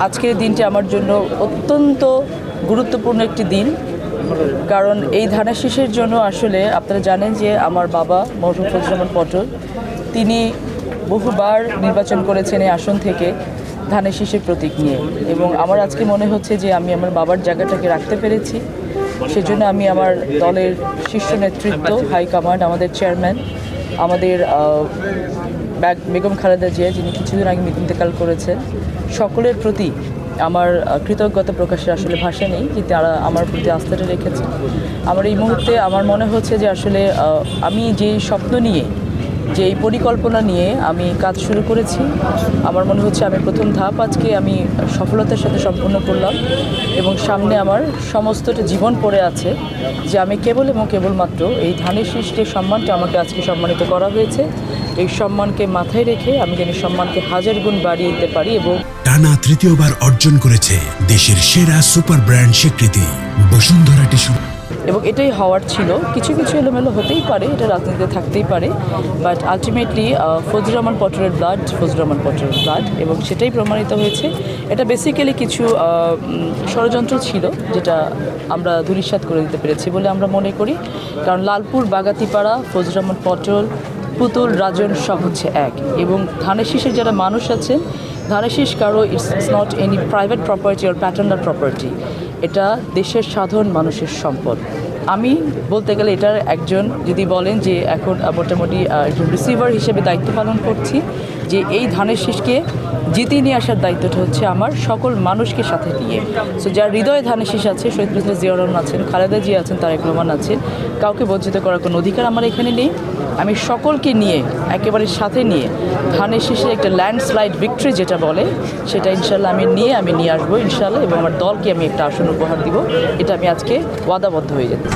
আজকের দিনটি আমার জন্য অত্যন্ত গুরুত্বপূর্ণ একটি দিন, কারণ এই ধানের শীষের জন্য আসলে আপনারা জানেন যে আমার বাবা মরহুম ফজলুর রহমান পটল তিনি বহুবার নির্বাচন করেছেন এই আসন থেকে ধানের শীষের প্রতীক নিয়ে, এবং আমার আজকে মনে হচ্ছে যে আমি আমার বাবার জায়গাটাকে রাখতে পেরেছি। সেজন্য আমি আমার দলের শীর্ষ নেতৃত্ব, হাইকমান্ড, আমাদের চেয়ারম্যান, আমাদের বেগম খালেদা জিয়া যিনি কিছুদিন আগে ইন্তেকাল করেছেন, সকলের প্রতি আমার কৃতজ্ঞতা প্রকাশের আসলে ভাষা নেই যে তারা আমার প্রতি আস্থাটা রেখেছে। আমার এই মুহূর্তে আমার মনে হচ্ছে যে আসলে আমি যেই স্বপ্ন নিয়ে, যে এই পরিকল্পনা নিয়ে আমি কাজ শুরু করেছি, আমার মনে হচ্ছে আমি প্রথম ধাপ আজকে আমি সফলতার সাথে সম্পূর্ণ করলাম, এবং সামনে আমার সমস্তটা জীবন পড়ে আছে যে আমি কেবল এবং কেবলমাত্র এই ধানের শীষ যে সম্মানটা আমাকে আজকে সম্মানিত করা হয়েছে, এই সম্মানকে মাথায় রেখে আমি যেন সম্মানকে হাজার গুণ বাড়িয়ে দিতে পারি। এবং টানা তৃতীয়বার অর্জন করেছে দেশের সেরা সুপার ব্র্যান্ড স্বীকৃতি বসুন্ধরা টিস্যু। এবং এটাই হওয়ার ছিল। কিছু কিছু এলোমেলো হতেই পারে, এটা রাজনীতিতে থাকতেই পারে, বাট আলটিমেটলি ফজলুর রহমান পটলের ব্লাড, এবং সেটাই প্রমাণিত হয়েছে। এটা বেসিক্যালি কিছু ষড়যন্ত্র ছিল যেটা আমরা ধূলিসাৎ করে দিতে পেরেছি বলে আমরা মনে করি, কারণ লালপুর, বাগাতিপাড়া, ফজলুর রহমান পটল, পুতুল, রাজন সব হচ্ছে এক। এবং ধানের শীষের যারা মানুষ আছেন, ধানের শীষ কারো it's not any private property or paternal property, এটা দেশের সাধারণ মানুষের সম্পদ। আমি বলতে গেলে এটার একজন, যদি বলেন যে এখন মোটামুটি একজন রিসিভার হিসেবে দায়িত্ব পালন করছি, যে এই ধানের শীষকে জিতিয়ে নিয়ে আসার দায়িত্বটা হচ্ছে আমার, সকল মানুষকে সাথে নিয়ে। সো যার হৃদয়ে ধানের শীষ আছে, শহীদ প্রেসিডেন্ট জিয়াউর রহমান আছেন, খালেদা জিয়া আছেন, তারেক রহমান আছেন, কাউকে বঞ্চিত করার কোনো অধিকার আমার এখানে নেই। আমি সকলকে নিয়ে, একেবারে সাথে নিয়ে ধানের শীষের একটা ল্যান্ডস্লাইড ভিক্টরি যেটা বলে, সেটা ইনশাল্লাহ আমি নিয়ে আসবো ইনশাল্লাহ, এবং আমার দলকে আমি একটা আসন উপহার দিব। এটা আমি আজকে ওয়াদাবদ্ধ হয়ে যেতে।